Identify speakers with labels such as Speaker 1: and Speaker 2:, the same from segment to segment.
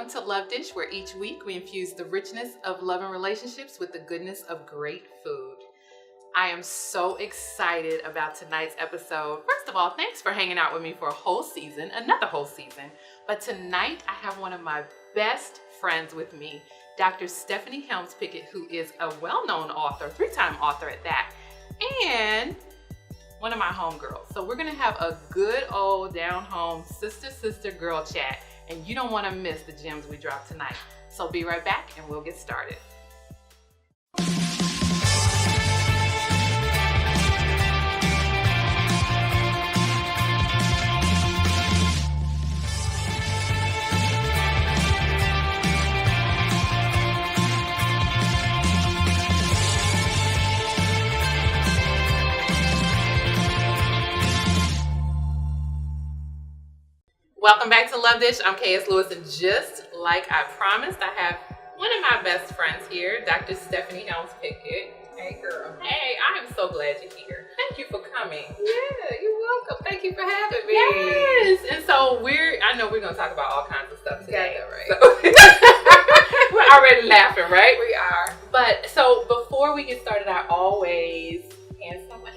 Speaker 1: Welcome to Love Dish, where each week we infuse the richness of love and relationships with the goodness of great food. I am so excited about tonight's episode. First of all, thanks for hanging out with me for another whole season. But tonight I have one of my best friends with me, Dr. Stephanie Helms Pickett, who is a well-known author, 3-time author at that, and one of my homegirls. So we're gonna have a good old down-home sister girl chat, and you don't wanna miss the gems we drop tonight. So be right back and we'll get started. Welcome back to Love Dish. I'm KS Lewis, and just like I promised, I have one of my best friends here, Dr. Stephanie Helms Pickett. Hey girl. Hey, I am so glad you're here. Thank you for coming.
Speaker 2: Yeah, you're welcome. Thank you for having me.
Speaker 1: Yes. And so I know we're going to talk about all kinds of stuff today.
Speaker 2: Right?
Speaker 1: So, we're already laughing, right?
Speaker 2: We are.
Speaker 1: But so before we get started, I always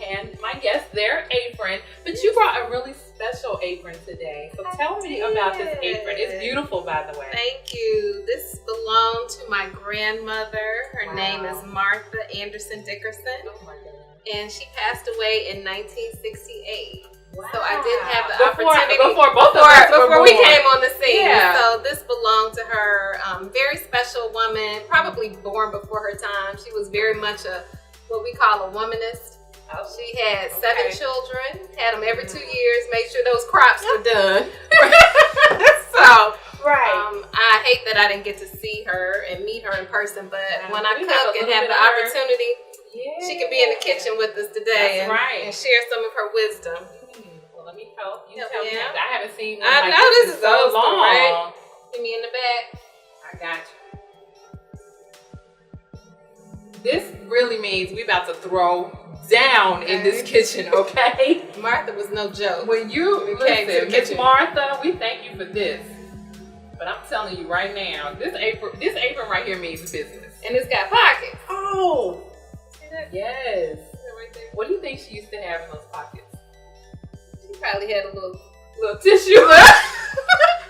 Speaker 1: hand my guests their apron, but you brought a really special apron today. So tell me about this apron. It's beautiful, by the way.
Speaker 2: Thank you. This belonged to my grandmother. Her name is Martha Anderson Dickerson.
Speaker 1: Oh my goodness.
Speaker 2: And she passed away in 1968.
Speaker 1: Wow.
Speaker 2: So I didn't have the opportunity
Speaker 1: before
Speaker 2: we came on the scene.
Speaker 1: Yeah.
Speaker 2: So this belonged to her. Very special woman, probably born before her time. She was very much what we call a womanist. She had 7 children, had them every 2 years, made sure those crops were done. So, I hate that I didn't get to see her and meet her in person, but when I cook and have the opportunity, she can be in the kitchen with us today and share some of her wisdom.
Speaker 1: Well, let me help you. Tell me. I haven't seen one
Speaker 2: I
Speaker 1: like
Speaker 2: know this is
Speaker 1: so long.
Speaker 2: Right? Give me in the back.
Speaker 1: I got you. This really means we about to throw down in this kitchen, okay?
Speaker 2: Martha was no joke.
Speaker 1: When you listen, Miss Martha, we thank you for this. But I'm telling you right now, this apron right here means business.
Speaker 2: And it's got pockets.
Speaker 1: Oh!
Speaker 2: See that?
Speaker 1: Yes.
Speaker 2: Right there?
Speaker 1: What do you think she used to have in those pockets?
Speaker 2: She probably had a little
Speaker 1: tissue.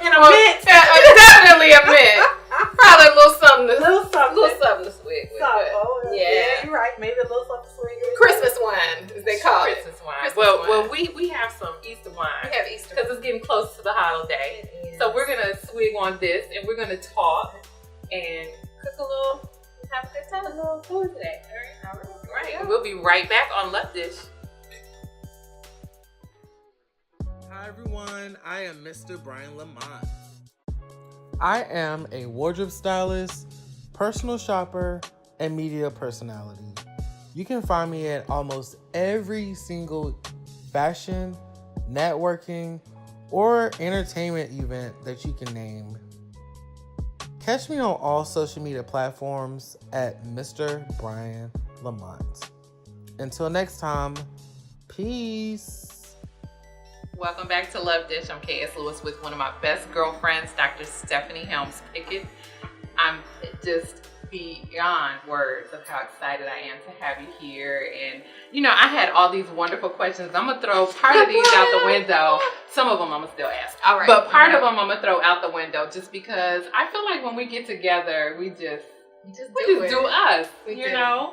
Speaker 1: And a mint.
Speaker 2: Definitely a mint. Probably a little something to swig with.
Speaker 1: Yeah, you're right. Maybe a little something to swig with.
Speaker 2: Christmas wine, as they call it.
Speaker 1: Christmas wine. Well, we have some Easter wine.
Speaker 2: We have Easter
Speaker 1: because it's getting close to the holiday. So we're gonna swig on this, and we're gonna talk and cook a little, have a good time, a little food today. All right. Yeah. We'll be right back on Love Dish.
Speaker 3: Hi everyone, I am Mr. Brian Lamont. I am a wardrobe stylist, personal shopper, and media personality. You can find me at almost every single fashion, networking, or entertainment event that you can name. Catch me on all social media platforms at Mr. Brian Lamont. Until next time, peace.
Speaker 1: Welcome back to Love Dish. I'm KS Lewis with one of my best girlfriends, Dr. Stephanie Helms Pickett. I'm just beyond words of how excited I am to have you here. And, I had all these wonderful questions. I'm going to throw part of these out the window. Some of them I'm going to still ask.
Speaker 2: All right.
Speaker 1: But part of them I'm going to throw out the window just because I feel like when we get together, we just do us,
Speaker 2: We do.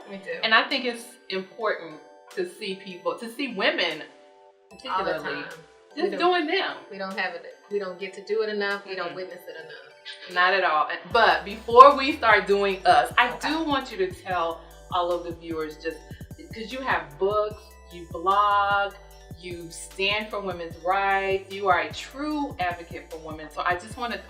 Speaker 2: We do.
Speaker 1: And I think it's important to see women,
Speaker 2: all the
Speaker 1: particularly,
Speaker 2: time.
Speaker 1: just doing them.
Speaker 2: We don't have it. We don't get to do it enough. We don't witness it enough.
Speaker 1: Not at all. But before we start doing us, I do want you to tell all of the viewers, just because you have books, you blog, you stand for women's rights, you are a true advocate for women. So I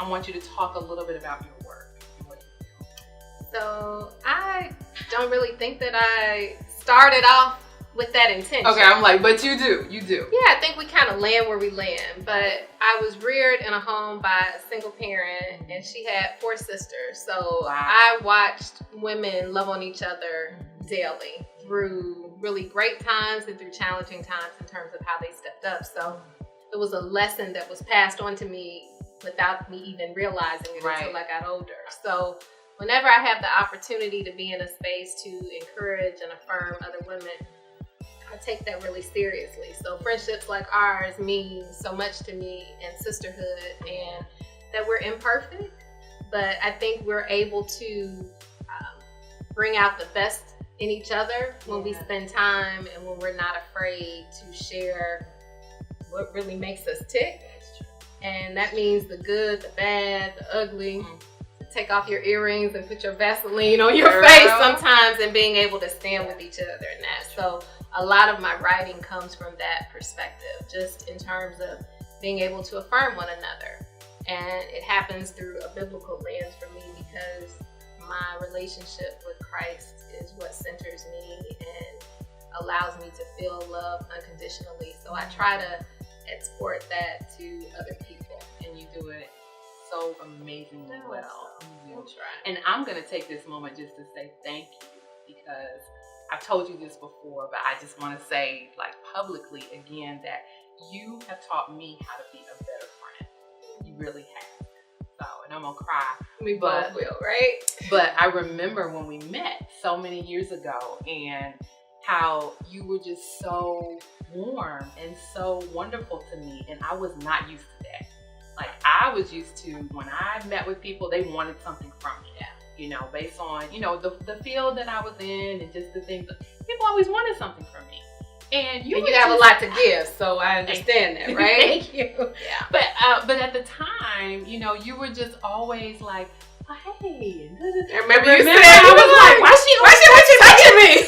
Speaker 1: want you to talk a little bit about your work and what you do.
Speaker 2: So I don't really think that I started off with that intention.
Speaker 1: Okay, I'm like, but you do.
Speaker 2: Yeah, I think we kind of land where we land. But I was reared in a home by a single parent, and she had 4 sisters. So I watched women love on each other daily through really great times and through challenging times in terms of how they stepped up. So it was a lesson that was passed on to me without me even realizing it
Speaker 1: Right.
Speaker 2: until I got older. So whenever I have the opportunity to be in a space to encourage and affirm other women, I take that really seriously. So friendships like ours mean so much to me, and sisterhood, and that we're imperfect, but I think we're able to bring out the best in each other when we spend time and when we're not afraid to share what really makes us tick. And that means the good, the bad, the ugly. Take off your earrings and put your Vaseline on your face sometimes, and being able to stand with each other in that. So a lot of my writing comes from that perspective, just in terms of being able to affirm one another. And it happens through a biblical lens for me, because my relationship with Christ is what centers me and allows me to feel love unconditionally. So I try to export that to other people.
Speaker 1: And you do it so amazingly well.
Speaker 2: I'll try.
Speaker 1: And I'm going to take this moment just to say thank you, because I've told you this before, but I just want to say, like, publicly again, that you have taught me how to be a better friend. You really have. So, and I'm going to cry.
Speaker 2: We both will, right?
Speaker 1: But I remember when we met so many years ago, and how you were just so warm and so wonderful to me, and I was not used to that. Like, I was used to, when I met with people, they wanted something from me. You know, based on, you know, the field that I was in, and just the things that people always wanted something from me. And you
Speaker 2: have a lot to give, so I understand that, right?
Speaker 1: Thank you.
Speaker 2: Yeah.
Speaker 1: But at the time, you know, you were just always like, oh, hey.
Speaker 2: I remember you
Speaker 1: said,
Speaker 2: I was like, why she touching me?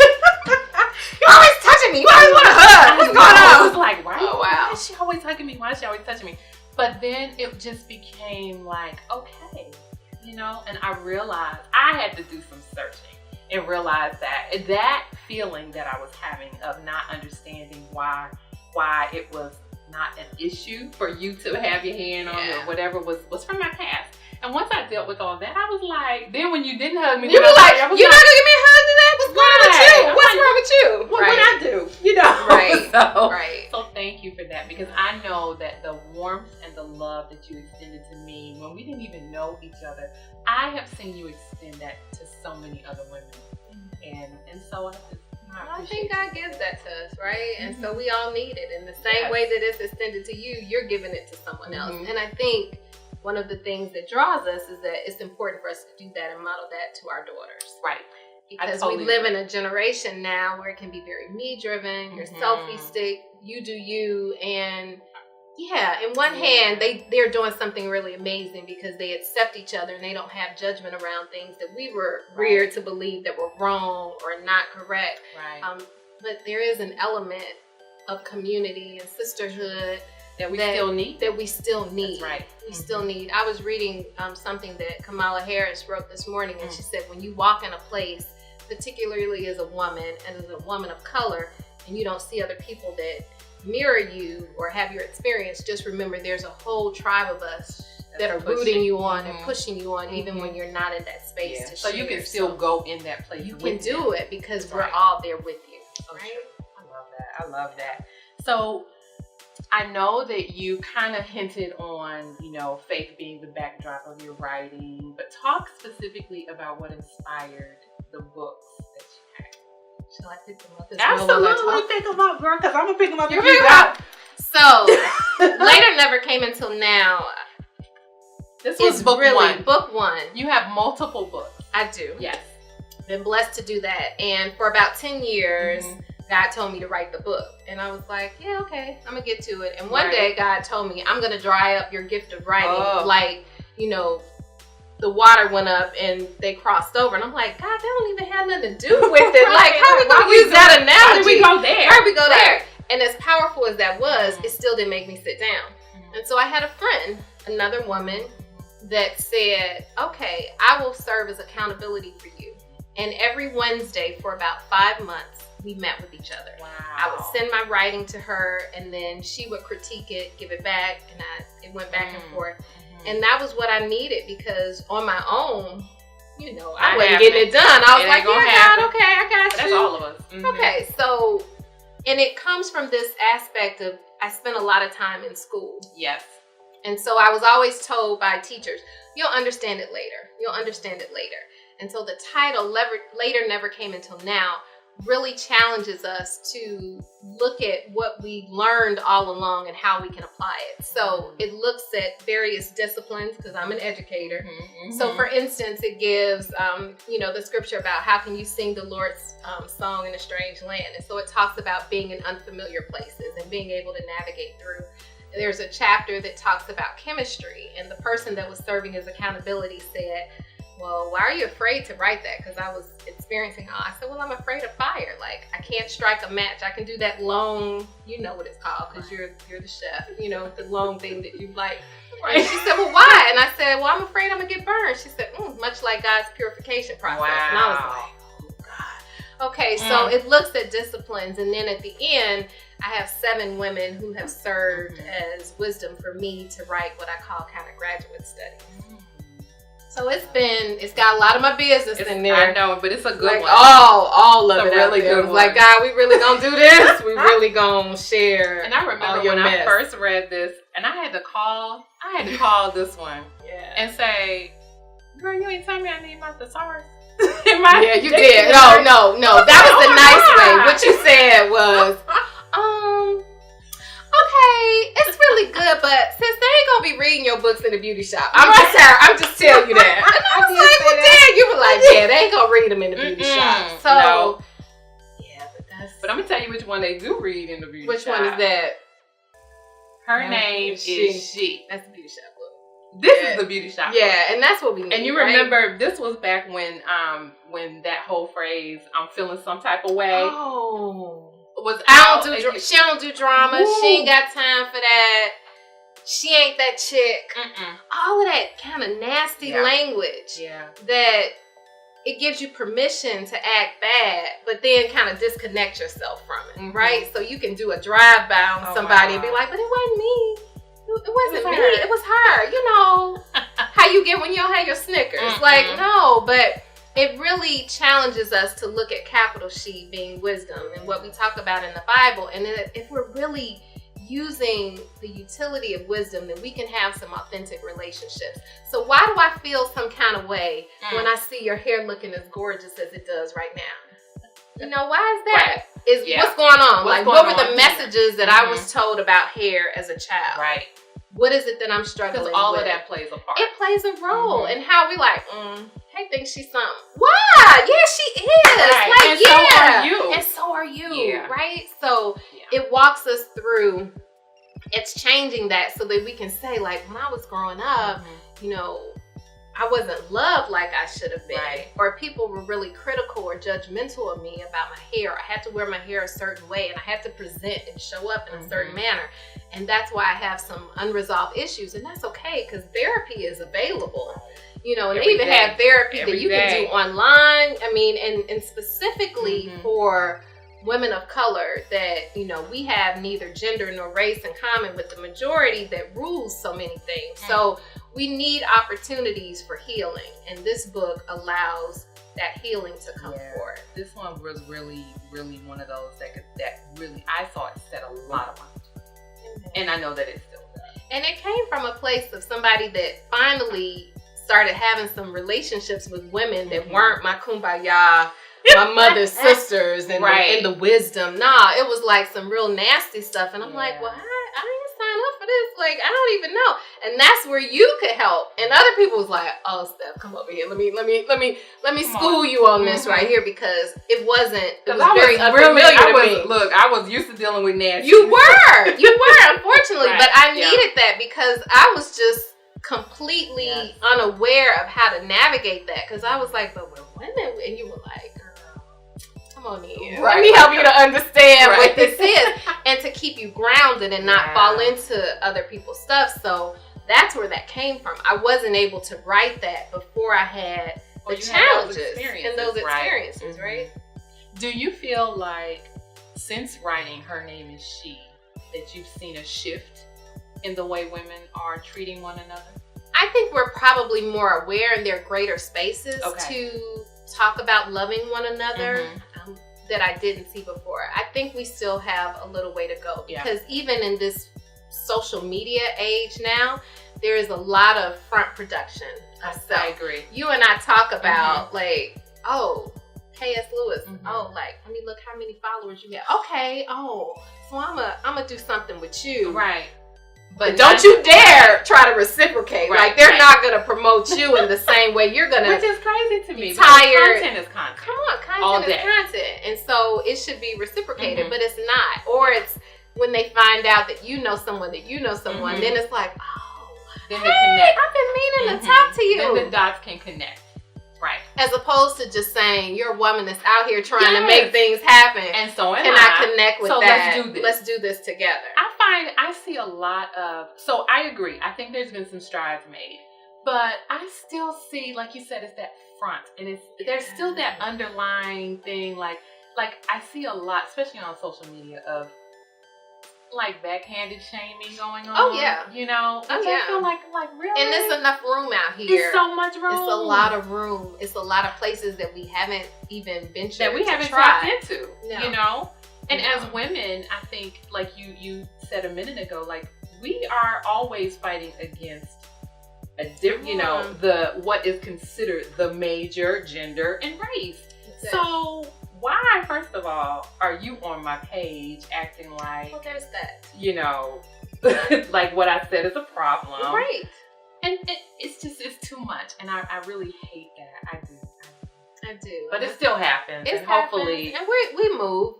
Speaker 2: You always touching me. You always want to hug. What's going on?
Speaker 1: I was like, why is she always hugging me? Why is she always touching me? But then it just became like, okay, you know, and I realized I had to do some searching and realize that feeling that I was having of not understanding why it was not an issue for you to have your hand on me or whatever was from my past. And once I dealt with all that, I was like, then when you didn't hug me,
Speaker 2: you were like, you're not gonna give me a hug today? What's wrong with you? What's wrong with you?
Speaker 1: What would I do? You know?
Speaker 2: Right.
Speaker 1: So thank you for that, because I know that the warmth and the love that you extended to me when we didn't even know each other, I have seen you extend that to so many other women. And so I
Speaker 2: think God gives that to us, right? And so we all need it. In the same way that it's extended to you, you're giving it to someone else. And I think one of the things that draws us is that it's important for us to do that and model that to our daughters.
Speaker 1: Right.
Speaker 2: Because we live in a generation now where it can be very me-driven, you're selfie stick, you do you, and in one hand, they're doing something really amazing because they accept each other and they don't have judgment around things that we were reared to believe that were wrong or not correct.
Speaker 1: Right.
Speaker 2: But there is an element of community and sisterhood
Speaker 1: that we still need.
Speaker 2: That's right. We still need. I was reading something that Kamala Harris wrote this morning, and she said, when you walk in a place, particularly as a woman and as a woman of color, and you don't see other people that mirror you or have your experience, just remember there's a whole tribe of us that are rooting you on and pushing you on, even when you're not in that space to
Speaker 1: so
Speaker 2: share.
Speaker 1: You can still go in that place.
Speaker 2: You can do it because we're all there with you. Right?
Speaker 1: I love that. So I know that you kind of hinted on, you know, faith being the backdrop of your writing, but talk specifically about what inspired the books that you had.
Speaker 2: Shall I pick them up?
Speaker 1: Absolutely, pick them up, girl, because I'm going to pick them up.
Speaker 2: You pick them up. So, Later never came until now.
Speaker 1: This was book one.
Speaker 2: Book one.
Speaker 1: You have multiple books.
Speaker 2: I do.
Speaker 1: Yes.
Speaker 2: Been blessed to do that. And for about 10 years, God told me to write the book. And I was like, yeah, okay, I'm going to get to it. And one day God told me, I'm going to dry up your gift of writing. Like, you know, the water went up and they crossed over. And I'm like, God, that don't even have nothing to do with it. Like, how are we going to use that analogy?
Speaker 1: How did we go there?
Speaker 2: How did we go there? And as powerful as that was, it still didn't make me sit down. And so I had a friend, another woman, that said, okay, I will serve as accountability for you. And every Wednesday for about 5 months, we met with each other.
Speaker 1: Wow.
Speaker 2: I would send my writing to her, and then she would critique it, give it back, and it went back and forth. And that was what I needed, because on my own, you know, I wasn't getting it done. I was like, yeah, God, okay, I got you.
Speaker 1: That's all of us.
Speaker 2: Okay, so, and it comes from this aspect of, I spent a lot of time in school.
Speaker 1: Yes.
Speaker 2: And so I was always told by teachers, you'll understand it later. You'll understand it later. And so the title, Later Never Came Until Now, really challenges us to look at what we learned all along and how we can apply it. So it looks at various disciplines, because I'm an educator. So for instance, it gives, the scripture about how can you sing the Lord's song in a strange land. And so it talks about being in unfamiliar places and being able to navigate through. There's a chapter that talks about chemistry, and the person that was serving as accountability said, well, why are you afraid to write that? Because I was experiencing all. I said, well, I'm afraid of fire. Like, I can't strike a match. I can do that long, you know what it's called, because you're the chef, the long thing that you like. Right. And she said, well, why? And I said, well, I'm afraid I'm going to get burned. She said, much like God's purification process.
Speaker 1: Wow.
Speaker 2: And I was like, oh, God. Okay, so it looks at disciplines. And then at the end, I have 7 women who have served as wisdom for me to write what I call kind of graduate studies. So it's got a lot of my business in there.
Speaker 1: I know, but it's a good one.
Speaker 2: All of
Speaker 1: it's
Speaker 2: it.
Speaker 1: A really good one.
Speaker 2: Like, God, we really gonna do this? We really gonna share.
Speaker 1: And I remember when I first read this, and I had to call this one and say, girl, you ain't telling me I need my thesaurus.
Speaker 2: Yeah, you did. No. That was the nice way. What you said was, okay, it's really good, but since they ain't gonna be reading your books in the beauty shop, I'm just telling you that. And I was like, well, Dad, you were like, yeah, they ain't gonna read them in the beauty shop. So,
Speaker 1: no.
Speaker 2: Yeah,
Speaker 1: but I'm gonna tell you which one they do read in the beauty shop.
Speaker 2: Which one is that?
Speaker 1: Her name is She.
Speaker 2: That's the beauty shop book.
Speaker 1: This is the beauty shop book.
Speaker 2: Yeah, and that's what we need.
Speaker 1: And you remember, this was back when that whole phrase, I'm feeling some type of way. She don't do drama. Ooh. She ain't got time for that. She ain't that chick. All of that kind of nasty language. Yeah. That it gives you permission to act bad, but then kind of disconnect yourself from it, right? So you can do a drive-by on somebody and be like, but it wasn't me. It wasn't me. Her. It was her. You know how you get when you don't have your Snickers. Like, no, but it really challenges us to look at capital She being wisdom and what we talk about in the Bible. And if we're really using the utility of wisdom, then we can have some authentic relationships. So why do I feel some kind of way when I see your hair looking as gorgeous as it does right now? You know, why is that? What's going on? What were the messages that I was told about hair as a child? Right. What is it that I'm struggling with? Because all of that plays a part.
Speaker 2: It plays a role. And how we like, Hey thinks she's something. Why? Yeah, she is.
Speaker 1: Right.
Speaker 2: Like,
Speaker 1: and so are you.
Speaker 2: And so are you. Right? So it walks us through. It's changing that so that we can say, like, when I was growing up, I wasn't loved like I should have been. Right. Or people were really critical or judgmental of me about my hair. I had to wear my hair a certain way and I had to present and show up in a certain manner. And that's why I have some unresolved issues. And that's okay, because therapy is available. And they even have therapy that you can do online. I mean, and specifically for women of color that, we have neither gender nor race in common with the majority that rules so many things. So we need opportunities for healing. And this book allows that healing to come forward.
Speaker 1: This one was really, really one of those that really, I thought, set a lot of my. And I know that it still does.
Speaker 2: And it came from a place of somebody that finally started having some relationships with women that weren't my kumbaya, my mother's sisters, and the wisdom. Nah, it was like some real nasty stuff. And I'm like, well, I didn't sign up for this. Like, I don't even know. And that's where you could help. And other people was like, oh, Steph, come over here. Let me school you on this right here, because it was very unfamiliar to me.
Speaker 1: Look, I was used to dealing with nasty.
Speaker 2: You were, unfortunately. But I needed that because I was just completely unaware of how to navigate that. Because I was like, but we're women. And you were like, come on in. Let me help you to understand what this is and to keep you grounded and not fall into other people's stuff. So that's where that came from. I wasn't able to write that before I had the challenges and those experiences, right?
Speaker 1: Do you feel like since writing Her Name is She, that you've seen a shift in the way women are treating one another?
Speaker 2: I think we're probably more aware, and there are greater spaces to talk about loving one another that I didn't see before. I think we still have a little way to go, because even in this social media age now, there is a lot of front production of stuff.
Speaker 1: I agree.
Speaker 2: You and I talk about like, oh, K.S. Lewis. Oh, like, let me look how many followers you have. Okay. Oh, so I'm gonna do something with you.
Speaker 1: Right.
Speaker 2: But don't you dare try to reciprocate.
Speaker 1: Right,
Speaker 2: like, they're not going to promote you in the same way you're going to.
Speaker 1: Which is crazy to me.
Speaker 2: Tired.
Speaker 1: Content is content.
Speaker 2: Come on, content is content. And so it should be reciprocated, but it's not. Or it's when they find out that you know someone, then it's like, oh,
Speaker 1: then they connect.
Speaker 2: I've been meaning to talk to you.
Speaker 1: Then the dots can connect. Right.
Speaker 2: As opposed to just saying, you're a woman that's out here trying to make things happen.
Speaker 1: And so
Speaker 2: can I connect with that?
Speaker 1: Let's do this.
Speaker 2: Let's do this together.
Speaker 1: I see a lot of, so I agree. I think there's been some strides made. But I still see, like you said, it's that front. And there's still that underlying thing. Like I see a lot, especially on social media, of like backhanded shaming going on.
Speaker 2: Oh yeah.
Speaker 1: You know? I feel like really?
Speaker 2: And there's enough room out here.
Speaker 1: There's so much room.
Speaker 2: It's a lot of room. It's a lot of places that we haven't even ventured
Speaker 1: that we haven't
Speaker 2: tried
Speaker 1: tapped into.
Speaker 2: No.
Speaker 1: You know? And as women, I think, like you said a minute ago, like we are always fighting against what is considered the major gender and race. So why, first of all, are you on my page acting like,
Speaker 2: well, there's that.
Speaker 1: You know, like what I said is a problem.
Speaker 2: Right.
Speaker 1: And it's too much. And I really hate that. I do. But it still happens.
Speaker 2: And hopefully. And we move.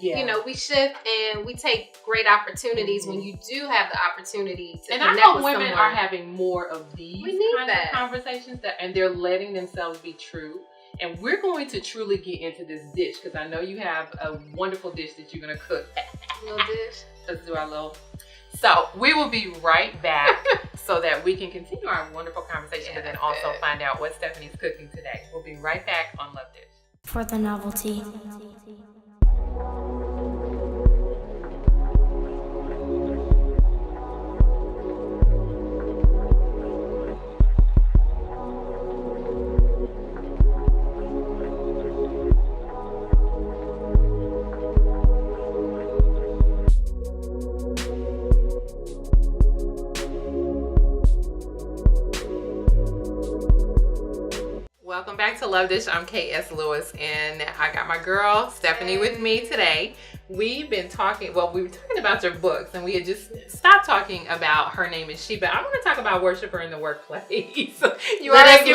Speaker 2: You know, we shift and we take great opportunities when you do have the opportunity to connect with someone. And I hope women
Speaker 1: are having more of these kinds of conversations and they're letting themselves be true. And we're going to truly get into this dish because I know you have a wonderful dish that you're going to cook.
Speaker 2: Little dish.
Speaker 1: Let's do our little. So we will be right back so that we can continue our wonderful conversation and then also find out what Stephanie's cooking today. We'll be right back on Love Dish.
Speaker 4: For the novelty.
Speaker 1: Welcome back to Love Dish. I'm K.S. Lewis and I got my girl Stephanie with me today. We were talking about your books and we had just stopped talking about Her Name is She, but I want to talk about Worshiper in the Workplace.
Speaker 2: Let us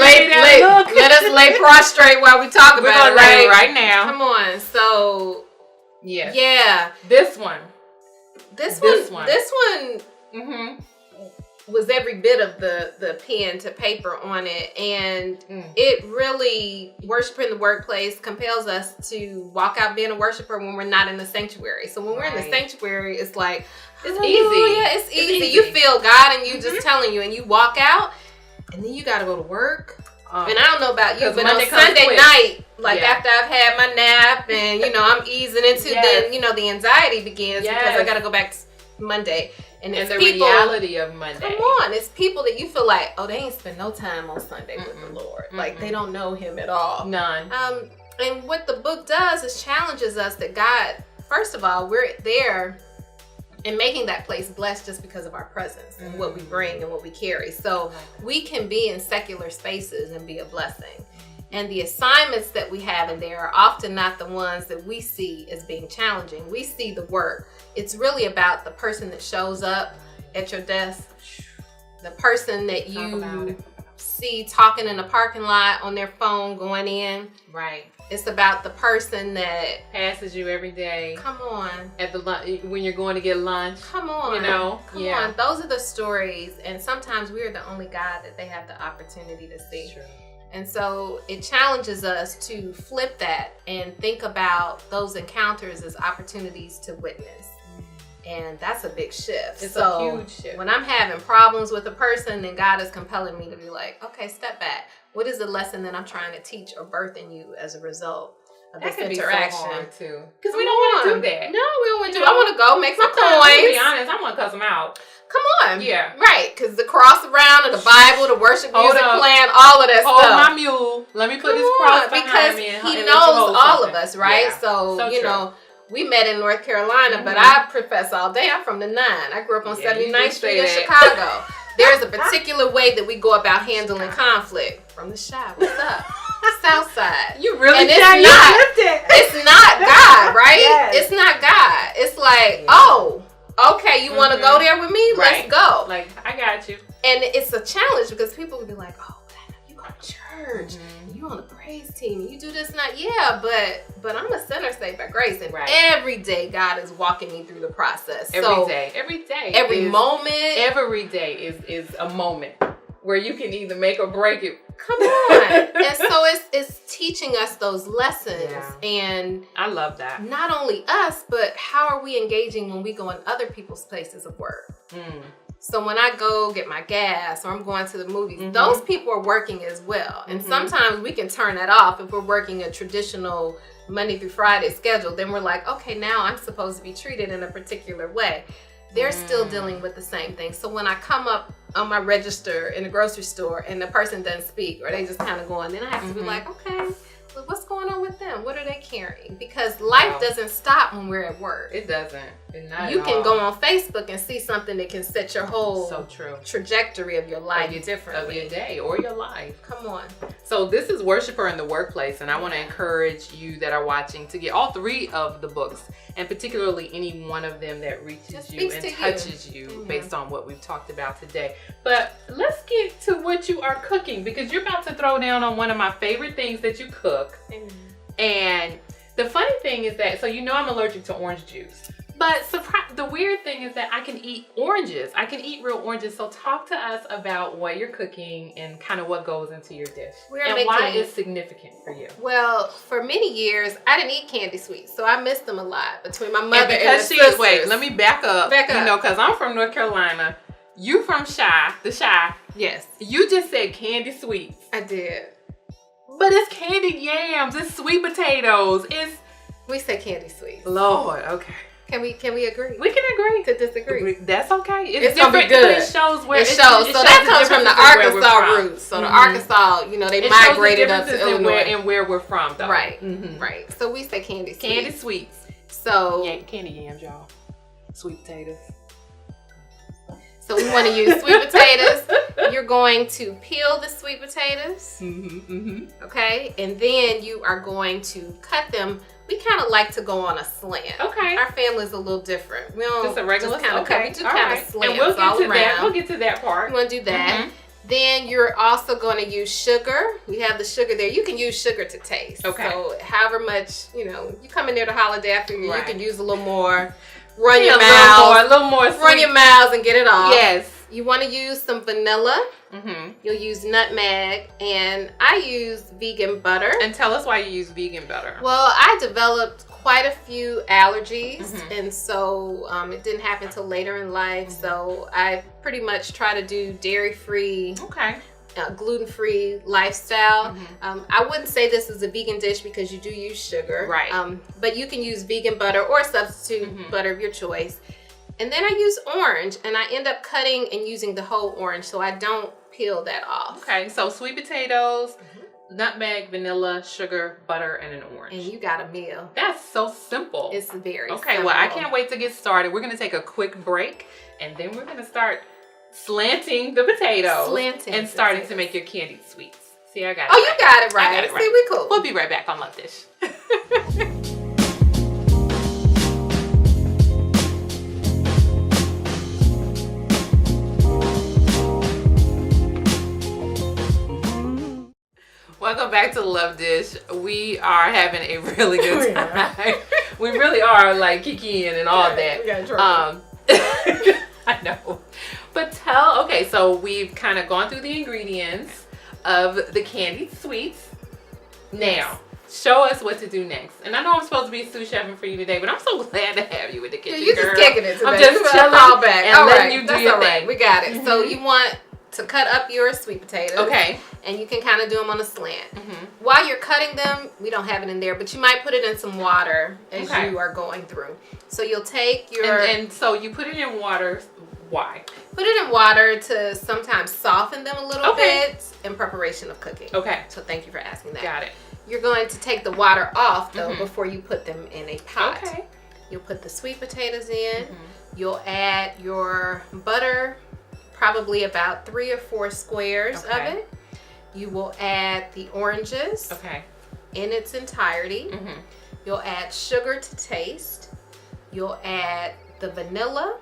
Speaker 2: lay prostrate while we talk about it
Speaker 1: right now.
Speaker 2: Come on. So
Speaker 1: yes.
Speaker 2: Yeah.
Speaker 1: This one.
Speaker 2: Was every bit of the pen to paper on it, and it really, Worshiper in the Workplace compels us to walk out being a worshiper when we're not in the sanctuary. So when we're in the sanctuary, it's like,
Speaker 1: it's easy.
Speaker 2: Yeah, it's easy. You feel God and you just telling you, and you walk out and then you got to go to work. And I don't know about you, but on Sunday night, after I've had my nap and, I'm easing into the anxiety begins because I got to go back to Monday. And
Speaker 1: the reality of Monday.
Speaker 2: Come on, it's people that you feel like, oh, they ain't spend no time on Sunday with the Lord. Like, they don't know him at all.
Speaker 1: None.
Speaker 2: And what the book does is challenges us that God, first of all, we're there and making that place blessed just because of our presence and what we bring and what we carry. So we can be in secular spaces and be a blessing. And the assignments that we have in there are often not the ones that we see as being challenging. We see the work. It's really about the person that shows up at your desk, the person that you see talking in the parking lot on their phone going in.
Speaker 1: Right.
Speaker 2: It's about the person that
Speaker 1: passes you every day.
Speaker 2: Come on.
Speaker 1: At the when you're going to get lunch.
Speaker 2: Come on. Come on. Those are the stories. And sometimes we are the only God that they have the opportunity to see.
Speaker 1: True.
Speaker 2: And so it challenges us to flip that and think about those encounters as opportunities to witness. And that's a big shift.
Speaker 1: It's a huge shift.
Speaker 2: When I'm having problems with a person, then God is compelling me to be like, okay, step back. What is the lesson that I'm trying to teach or birth in you as a result of this interaction?
Speaker 1: So hard too. Because we don't want to do that.
Speaker 2: No, we don't want to do that. I want to go make some coins.
Speaker 1: To be honest, I want to cuss them out.
Speaker 2: Come on.
Speaker 1: Yeah.
Speaker 2: Right. Because the cross around and the Bible, the worship music playing, all of that stuff.
Speaker 1: Hold my mule. Let me put this cross behind me.
Speaker 2: Because he knows all of us, right?
Speaker 1: Yeah.
Speaker 2: So you know, we met in North Carolina, but I profess all day I'm from the 9. I grew up on 79th Street in Chicago. There's a particular way that we go about handling conflict. From the Chi, what's up? South Side.
Speaker 1: You really
Speaker 2: and
Speaker 1: it's
Speaker 2: not God, right? Yes. It's not God. It's like, oh, okay, you want to go there with me?
Speaker 1: Right.
Speaker 2: Let's go.
Speaker 1: Like, I got you.
Speaker 2: And it's a challenge because people will be like, oh, you go to church, you on the praise team, you do this, not but I'm a sinner saved by grace, and every day God is walking me through the process.
Speaker 1: Every day,
Speaker 2: every moment,
Speaker 1: every day is a moment where you can either make or break it.
Speaker 2: Come on. And so it's teaching us those lessons, and
Speaker 1: I love that.
Speaker 2: Not only us, but how are we engaging when we go in other people's places of work? So when I go get my gas or I'm going to the movies, those people are working as well. And sometimes we can turn that off if we're working a traditional Monday through Friday schedule. Then we're like, okay, now I'm supposed to be treated in a particular way. They're still dealing with the same thing. So when I come up on my register in the grocery store and the person doesn't speak or they just kind of go on, then I have to be like, okay, well, what's going on with them? What are they carrying? Because life doesn't stop when we're at work.
Speaker 1: It doesn't.
Speaker 2: You can go on Facebook and see something that can set your whole trajectory of your life differently.
Speaker 1: Of your day or your life.
Speaker 2: Come on.
Speaker 1: So this is Worshiper in the Workplace, and I want to encourage you that are watching to get all 3 of the books, and particularly any one of them that reaches you and touches you based on what we've talked about today. But let's get to what you are cooking, because you're about to throw down on one of my favorite things that you cook. And the funny thing is that, so you know I'm allergic to orange juice. But the weird thing is that I can eat oranges. I can eat real oranges. So talk to us about what you're cooking and kind of what goes into your dish. Why it's significant for you.
Speaker 2: Well, for many years, I didn't eat candy sweets. So I missed them a lot between my mother and the sisters.
Speaker 1: Wait, let me back up. You know, because I'm from North Carolina. You from the Chi.
Speaker 2: Yes.
Speaker 1: You just said candy sweets.
Speaker 2: I did.
Speaker 1: But it's candied yams. It's sweet potatoes.
Speaker 2: We say candy sweets.
Speaker 1: Lord, okay.
Speaker 2: Can we agree?
Speaker 1: We can agree
Speaker 2: to disagree.
Speaker 1: That's okay.
Speaker 2: It's gonna be good.
Speaker 1: It shows where
Speaker 2: it shows. So that comes from the Arkansas roots. So the Arkansas, they migrated up to Illinois
Speaker 1: and where we're from, though.
Speaker 2: Right, right. So we say candy sweets.
Speaker 1: Candy sweets.
Speaker 2: So
Speaker 1: candy yams, y'all. Sweet potatoes.
Speaker 2: So we want to use sweet potatoes. You're going to peel the sweet potatoes. Okay, and then you are going to cut them. We kind of like to go on a slant.
Speaker 1: Okay.
Speaker 2: Our family's a little different. We don't
Speaker 1: just a regular
Speaker 2: kind of we do kind of slants
Speaker 1: and we'll get
Speaker 2: all
Speaker 1: to
Speaker 2: around.
Speaker 1: That. We'll get to that part.
Speaker 2: You want to do that. Then you're also going to use sugar. We have the sugar there. You can use sugar to taste.
Speaker 1: Okay.
Speaker 2: So however much, you come in there to holiday after you can use a little more. Run your mouths.
Speaker 1: A little more.
Speaker 2: Run your mouths and get it off.
Speaker 1: Yes.
Speaker 2: You want to use some vanilla. You'll use nutmeg, and I use vegan butter.
Speaker 1: And tell us why you use vegan butter.
Speaker 2: Well, I developed quite a few allergies, and so it didn't happen till later in life. So I pretty much try to do dairy-free, gluten-free lifestyle. I wouldn't say this is a vegan dish because you do use sugar,
Speaker 1: right?
Speaker 2: But you can use vegan butter or substitute butter of your choice. And then I use orange, and I end up cutting and using the whole orange, so I don't peel that off.
Speaker 1: Okay, so sweet potatoes, nutmeg, vanilla, sugar, butter, and an orange.
Speaker 2: And you got a meal.
Speaker 1: That's so simple.
Speaker 2: It's very simple.
Speaker 1: Okay, well, I can't wait to get started. We're going to take a quick break, and then we're going to start slanting the potatoes and starting to make your candied sweets. See, I got it.
Speaker 2: Oh, you got it right. See, we cool.
Speaker 1: We'll be right back on Love Dish. Welcome back to Love Dish. We are having a really good time. We really are, like Kiki and all that.
Speaker 2: We got in trouble.
Speaker 1: I know. But so we've kind of gone through the ingredients of the candied sweets. Now, show us what to do next. And I know I'm supposed to be sous chefing for you today, but I'm so glad to have you in the kitchen.
Speaker 2: You're just kicking it today.
Speaker 1: I'm just chilling
Speaker 2: back.
Speaker 1: and letting you do your thing.
Speaker 2: We got it. So you want to cut up your sweet potatoes.
Speaker 1: Okay.
Speaker 2: And you can kind of do them on a slant. While you're cutting them, we don't have it in there, but you might put it in some water as you are going through. So you'll take your...
Speaker 1: And so you put it in water. Why?
Speaker 2: Put it in water to sometimes soften them a little bit in preparation of cooking.
Speaker 1: Okay.
Speaker 2: So thank you for asking that.
Speaker 1: Got it.
Speaker 2: You're going to take the water off, though, before you put them in a pot.
Speaker 1: Okay.
Speaker 2: You'll put the sweet potatoes in. You'll add your butter, probably about 3 or 4 squares of it. You will add the oranges in its entirety. You'll add sugar to taste. You'll add the vanilla,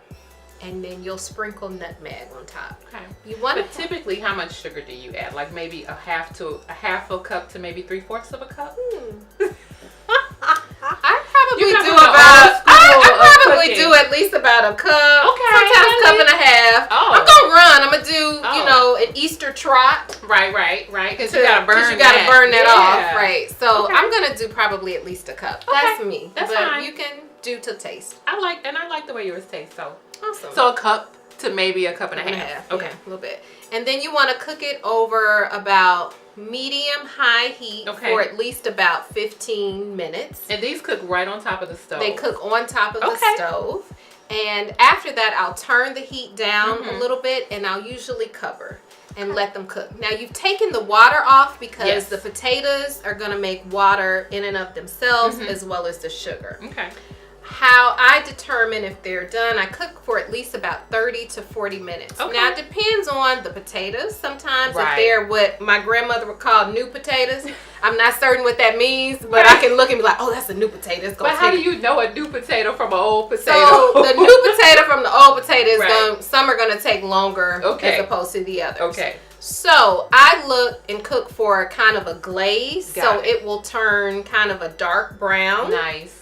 Speaker 2: and then you'll sprinkle nutmeg on top. Okay.
Speaker 1: But typically, how much sugar do you add? Like maybe a half a cup to maybe 3/4 of a cup?
Speaker 2: I probably do at least about a cup.
Speaker 1: Okay.
Speaker 2: Sometimes a cup and a half.
Speaker 1: Oh.
Speaker 2: I'm gonna run. I'm gonna do, an Easter trot.
Speaker 1: Right. Because you gotta burn
Speaker 2: that off. Right. So I'm gonna do probably at least a cup. That's me.
Speaker 1: That's
Speaker 2: but
Speaker 1: fine.
Speaker 2: You can do to taste.
Speaker 1: I like the way yours taste. So
Speaker 2: awesome.
Speaker 1: So a cup to maybe a cup and a half. Okay.
Speaker 2: Yeah, a little bit. And then you want to cook it over about medium-high heat for at least about 15 minutes.
Speaker 1: And these cook right on top of the stove.
Speaker 2: They cook on top of the stove. And after that, I'll turn the heat down a little bit, and I'll usually cover and let them cook. Now, you've taken the water off because the potatoes are going to make water in and of themselves as well as the sugar. Okay. How I determine if they're done, I cook for at least about 30 to 40 minutes. Okay. Now, it depends on the potatoes. Sometimes if they're what my grandmother would call new potatoes, I'm not certain what that means, but I can look and be like, oh, that's a new potato.
Speaker 1: But how do you know a new potato from an old potato?
Speaker 2: So, the new potato from the old potato is some are going to take longer as opposed to the others. Okay. So, I look and cook for kind of a glaze, it will turn kind of a dark brown.
Speaker 1: Nice.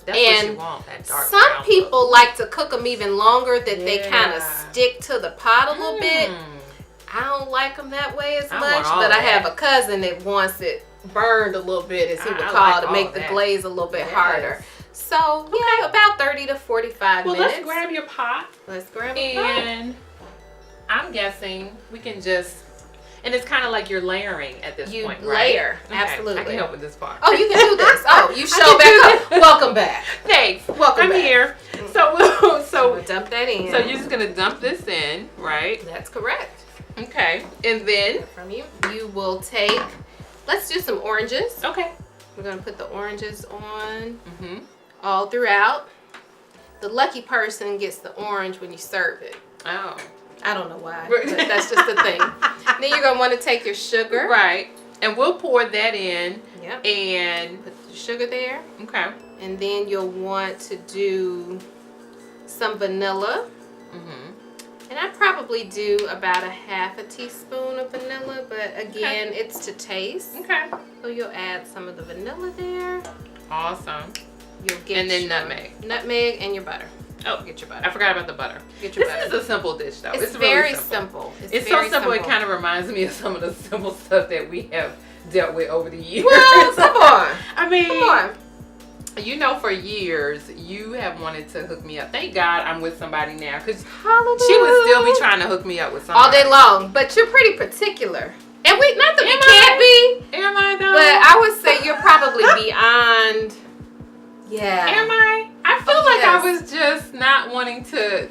Speaker 1: That's what you want, that dark
Speaker 2: some
Speaker 1: brown
Speaker 2: people like to cook them even longer, that they kind of stick to the pot a little bit. I don't like them that way as much, but I have a cousin that wants it burned a little bit, as he would call it, to make the glaze a little bit harder. So, about 30 to 45 minutes.
Speaker 1: Well, let's grab your pot.
Speaker 2: Let's grab a pot.
Speaker 1: And I'm guessing we can just... And it's kind of like you're layering at this point, right?
Speaker 2: Layer, absolutely.
Speaker 1: I can help with this part.
Speaker 2: Oh, you can do this. Oh, you show back up. Welcome back.
Speaker 1: Thanks.
Speaker 2: Welcome back.
Speaker 1: I'm here. So
Speaker 2: we'll dump that in.
Speaker 1: So you're just gonna dump this in, right?
Speaker 2: That's correct.
Speaker 1: Okay, and then
Speaker 2: from you will take. Let's do some oranges.
Speaker 1: Okay.
Speaker 2: We're gonna put the oranges on all throughout. The lucky person gets the orange when you serve it.
Speaker 1: Oh.
Speaker 2: I don't know why, but that's just the thing. Then you're going to want to take your sugar.
Speaker 1: Right. And we'll pour that in.
Speaker 2: Yep.
Speaker 1: And
Speaker 2: put the sugar there.
Speaker 1: Okay.
Speaker 2: And then you'll want to do some vanilla. And I probably do about a half a teaspoon of vanilla, but again, it's to taste.
Speaker 1: Okay.
Speaker 2: So you'll add some of the vanilla there.
Speaker 1: Awesome.
Speaker 2: You'll get
Speaker 1: and then nutmeg.
Speaker 2: Nutmeg and your butter.
Speaker 1: Oh,
Speaker 2: get your butter.
Speaker 1: I forgot about the butter.
Speaker 2: Get your butter.
Speaker 1: This is a simple dish, though.
Speaker 2: It's very simple.
Speaker 1: It's so simple. It kind of reminds me of some of the simple stuff that we have dealt with over the years.
Speaker 2: Well, come on.
Speaker 1: I mean,
Speaker 2: come on.
Speaker 1: You know, for years, you have wanted to hook me up. Thank God I'm with somebody now, because
Speaker 2: Hallelujah.
Speaker 1: she would still be trying to hook me up with somebody.
Speaker 2: All day long. But you're pretty particular. And we, not that we can't be.
Speaker 1: Am I, though?
Speaker 2: But I would say you're probably beyond. Yeah.
Speaker 1: Am I? I feel like I was just not wanting to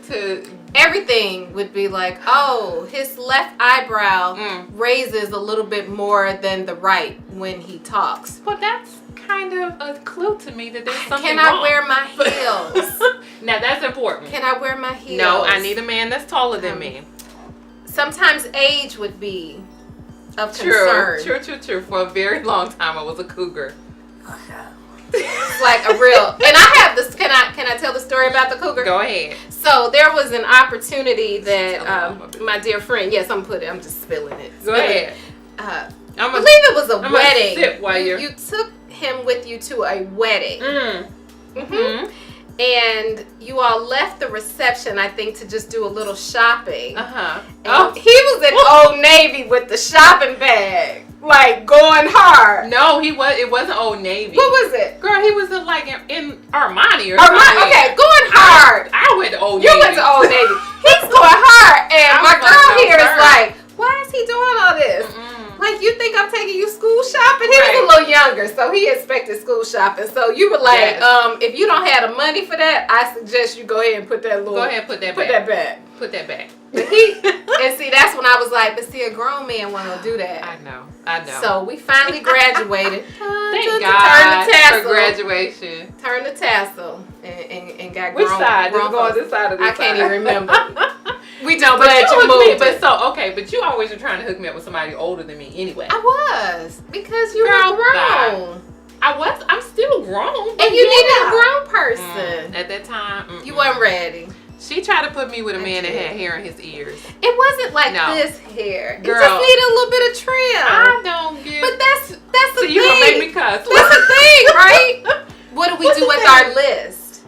Speaker 2: everything would be like, oh, his left eyebrow raises a little bit more than the right when he talks.
Speaker 1: Well, that's kind of a clue to me that there's something
Speaker 2: Can
Speaker 1: wrong.
Speaker 2: I wear my heels?
Speaker 1: Now, that's important.
Speaker 2: Can I wear my heels?
Speaker 1: No, I need a man that's taller than me.
Speaker 2: Sometimes age would be of concern.
Speaker 1: True. For a very long time, I was a cougar.
Speaker 2: It's like a real, and I have this. Can I tell the story about the cougar?
Speaker 1: Go ahead.
Speaker 2: So there was an opportunity that my dear friend. Yes, I'm just spilling it.
Speaker 1: Go ahead.
Speaker 2: I believe it was a wedding.
Speaker 1: Sip while
Speaker 2: you took him with you to a wedding. And you all left the reception, I think, to just do a little shopping. And he was in Old Navy with the shopping bag, like going hard.
Speaker 1: No, he was. It wasn't Old Navy.
Speaker 2: What was it?
Speaker 1: Girl, he was in Armani or something.
Speaker 2: Okay, going hard.
Speaker 1: I went to Old Navy.
Speaker 2: You went to Old Navy. He's going hard, and my girl here is like, why is he doing all this? Like, you think I'm taking you school shopping? He was a little younger, so he expected school shopping. So you were like, if you don't have the money for that, I suggest you go ahead and put that little.
Speaker 1: Go ahead, put that back.
Speaker 2: Put that back.
Speaker 1: Put that back.
Speaker 2: But and see, that's when I was like, but see, a grown man won't do that.
Speaker 1: I know.
Speaker 2: So we finally graduated.
Speaker 1: Thank God for graduation.
Speaker 2: Turned the tassel and got
Speaker 1: Which
Speaker 2: grown.
Speaker 1: side? Does it go on this side or this
Speaker 2: I can't
Speaker 1: side?
Speaker 2: even remember. We don't.
Speaker 1: But
Speaker 2: Glad
Speaker 1: you
Speaker 2: you
Speaker 1: hooked me.
Speaker 2: moved.
Speaker 1: But you always were trying to hook me up with somebody older than me anyway.
Speaker 2: I was because you
Speaker 1: Girl,
Speaker 2: were grown.
Speaker 1: I'm still grown.
Speaker 2: And you needed a grown person.
Speaker 1: At that time,
Speaker 2: you weren't ready.
Speaker 1: She tried to put me with a man that had hair in his ears.
Speaker 2: It wasn't like this hair.
Speaker 1: Girl,
Speaker 2: it just needed a little bit of trim.
Speaker 1: I don't get.
Speaker 2: But that's the
Speaker 1: so
Speaker 2: thing.
Speaker 1: you gonna make me cuss?
Speaker 2: That's the thing, right? What do we do with our list?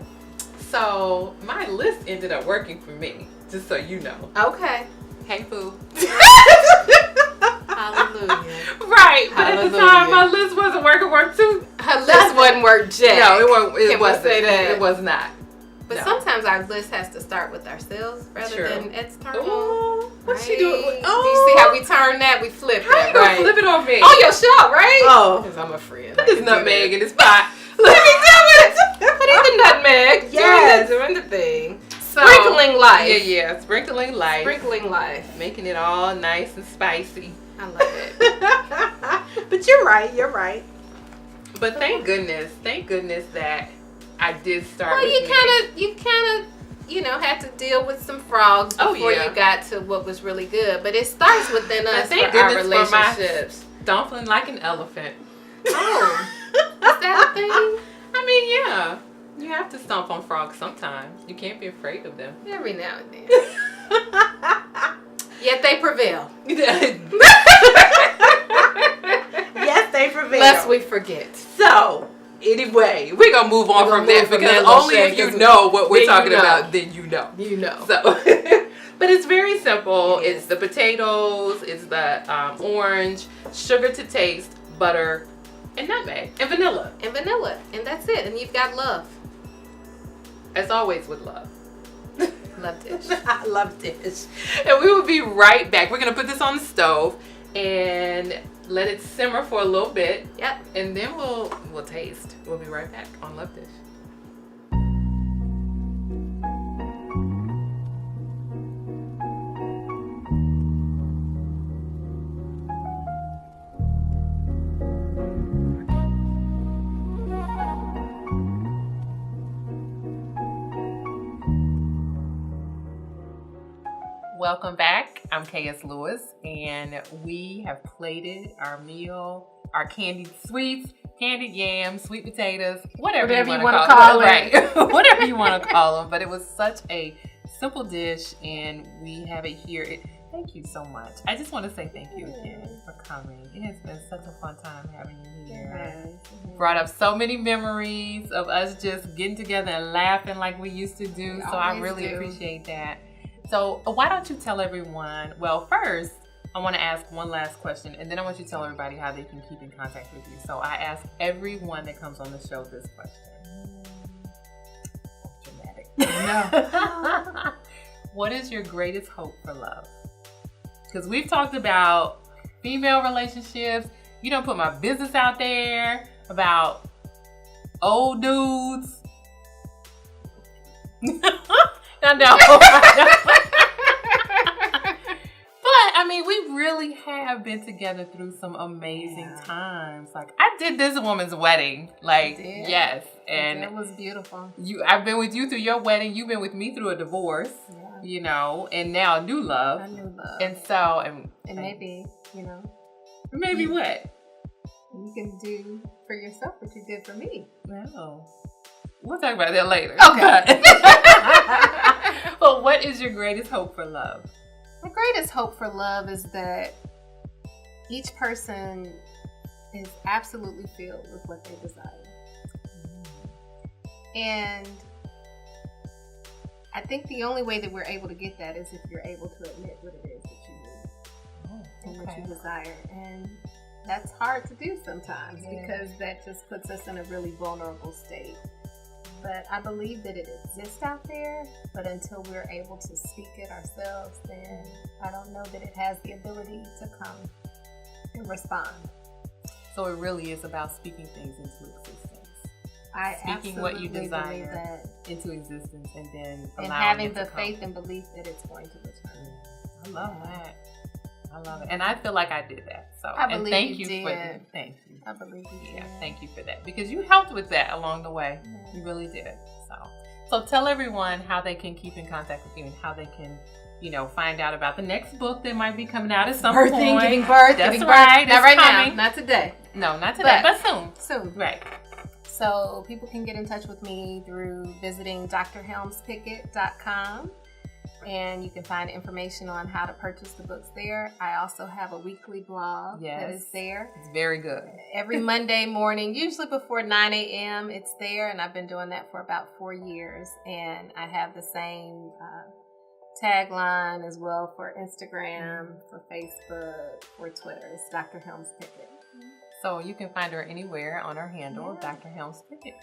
Speaker 1: So my list ended up working for me. Just so you know.
Speaker 2: Okay.
Speaker 1: Hey, boo.
Speaker 2: Hallelujah.
Speaker 1: Right, but at the time my list wasn't working. Work too.
Speaker 2: Her list wasn't work, Jack.
Speaker 1: No, it wasn't. It
Speaker 2: Can we
Speaker 1: wasn't.
Speaker 2: say that?
Speaker 1: It was not.
Speaker 2: But sometimes our list has to start with ourselves rather than external.
Speaker 1: Ooh, what's
Speaker 2: right?
Speaker 1: she doing?
Speaker 2: Do you see how we turn that? We flip
Speaker 1: How
Speaker 2: that,
Speaker 1: you gonna
Speaker 2: right?
Speaker 1: flip it on me?
Speaker 2: On your show, right?
Speaker 1: Oh,
Speaker 2: because I'm a friend.
Speaker 1: Put this nutmeg in this pot.
Speaker 2: Let me do it. Put in the nutmeg.
Speaker 1: Yes.
Speaker 2: Doing the thing. Sprinkling life.
Speaker 1: Yeah. Sprinkling life.
Speaker 2: Sprinkling life.
Speaker 1: Making it all nice and spicy.
Speaker 2: I love
Speaker 4: it. But you're right.
Speaker 1: But thank goodness that I did start.
Speaker 2: Well, you kind of, had to deal with some frogs before you got to what was really good. But it starts within us for our relationships.
Speaker 1: Stomping like an elephant.
Speaker 2: Oh, is that a thing?
Speaker 1: I mean, yeah. You have to stomp on frogs sometimes. You can't be afraid of them.
Speaker 2: Every now and then. Yet they prevail.
Speaker 4: Yes, they prevail.
Speaker 2: Lest we forget.
Speaker 4: So,
Speaker 1: anyway, we're going to move on from that because only if you know what we're talking about, then you know.
Speaker 2: You know.
Speaker 1: So, but it's very simple. Yes. It's the potatoes, it's the orange, sugar to taste, butter, and nutmeg, and vanilla.
Speaker 2: And that's it. And you've got love.
Speaker 1: As always with love.
Speaker 2: Love dish.
Speaker 4: I love dish.
Speaker 1: And we will be right back. We're going to put this on the stove and let it simmer for a little bit.
Speaker 2: Yep.
Speaker 1: And then we'll taste. We'll be right back on Love Dish. Welcome back. I'm KS Lewis, and we have plated our meal, our candied sweets, candied yams, sweet potatoes, whatever you want to call them. Right. Whatever you want to call them. But it was such a simple dish, and we have it here. Thank you so much. I just want to say thank you again for coming. It has been such a fun time having you here. Brought up so many memories of us just getting together and laughing like we used to do. So I really appreciate that. So why don't you tell everyone, well, first, I want to ask one last question, and then I want you to tell everybody how they can keep in contact with you. So I ask everyone that comes on the show this question. Dramatic. No. What is your greatest hope for love? Because we've talked about female relationships. You don't put my business out there about old dudes. I know. But I mean, we really have been together through some amazing times. Like, I did this woman's wedding. Like, yes, and
Speaker 2: it was beautiful.
Speaker 1: I've been with you through your wedding. You've been with me through a divorce. You know, and now new love.
Speaker 2: A new love.
Speaker 1: And so,
Speaker 2: and maybe,
Speaker 1: maybe what
Speaker 2: you can do for yourself what you did for me.
Speaker 1: No. We'll talk about that later.
Speaker 2: Okay.
Speaker 1: Well, what is your greatest hope for love?
Speaker 2: My greatest hope for love is that each person is absolutely filled with what they desire. And I think the only way that we're able to get that is if you're able to admit what it is that you need and what you desire. And that's hard to do sometimes because that just puts us in a really vulnerable state. But I believe that it exists out there, but until we're able to speak it ourselves, then I don't know that it has the ability to come and respond.
Speaker 1: So it really is about speaking things into existence.
Speaker 2: I
Speaker 1: speaking what you
Speaker 2: absolutely
Speaker 1: desire
Speaker 2: believe that.
Speaker 1: into existence, and then
Speaker 2: And
Speaker 1: allowing
Speaker 2: having
Speaker 1: it
Speaker 2: the
Speaker 1: to come.
Speaker 2: faith and belief that it's going to return.
Speaker 1: I love that. I love it, and I feel like I did that. So,
Speaker 2: I
Speaker 1: and
Speaker 2: believe
Speaker 1: thank
Speaker 2: you
Speaker 1: you for
Speaker 2: did.
Speaker 1: thank you.
Speaker 2: I believe you did.
Speaker 1: Yeah, thank you for that, because you helped with that along the way.
Speaker 2: Yeah.
Speaker 1: You really did. So tell everyone how they can keep in contact with you and how they can, find out about the next book that might be coming out at some point.
Speaker 2: Giving birth,
Speaker 1: That's
Speaker 2: giving
Speaker 1: right.
Speaker 2: birth. Not
Speaker 1: It's
Speaker 2: right
Speaker 1: coming.
Speaker 2: now, not today.
Speaker 1: No, not today, but soon.
Speaker 2: Soon.
Speaker 1: Right.
Speaker 2: So people can get in touch with me through visiting drhelmspickett.com, and you can find information on how to purchase the books there. I also have a weekly blog that is there.
Speaker 1: It's very good.
Speaker 2: Every Monday morning, usually before 9 a.m., it's there, and I've been doing that for about 4 years. And I have the same tagline as well for Instagram, for Facebook, for Twitter. It's Dr. Helms Pickett.
Speaker 1: So you can find her anywhere on her handle, Dr. Helms Pickett.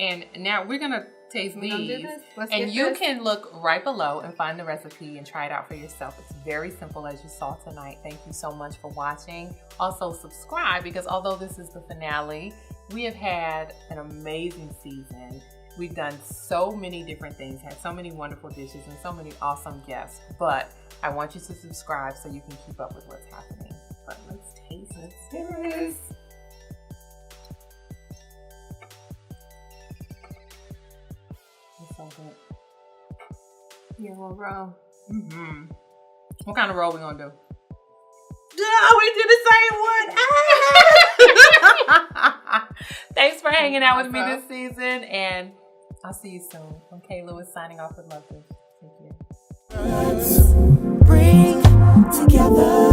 Speaker 1: And now we're going to taste
Speaker 2: We gonna do
Speaker 1: these.
Speaker 2: this? Let's
Speaker 1: And
Speaker 2: get
Speaker 1: you
Speaker 2: this.
Speaker 1: can look right below and find the recipe and try it out for yourself. It's very simple, as you saw tonight. Thank you so much for watching. Also subscribe, because although this is the finale, we have had an amazing season. We've done so many different things, had so many wonderful dishes and so many awesome guests. But I want you to subscribe so you can keep up with what's happening. But let's taste this. Here it is. It's so good.
Speaker 2: Yeah, we'll roll.
Speaker 1: Mm-hmm. What kind of roll we gonna do?
Speaker 4: Oh, we did the same one.
Speaker 1: Thanks for hanging out with me this season, and I'll see you soon. I'm Kay Lewis signing off with Love This. Take care.
Speaker 5: Let's bring together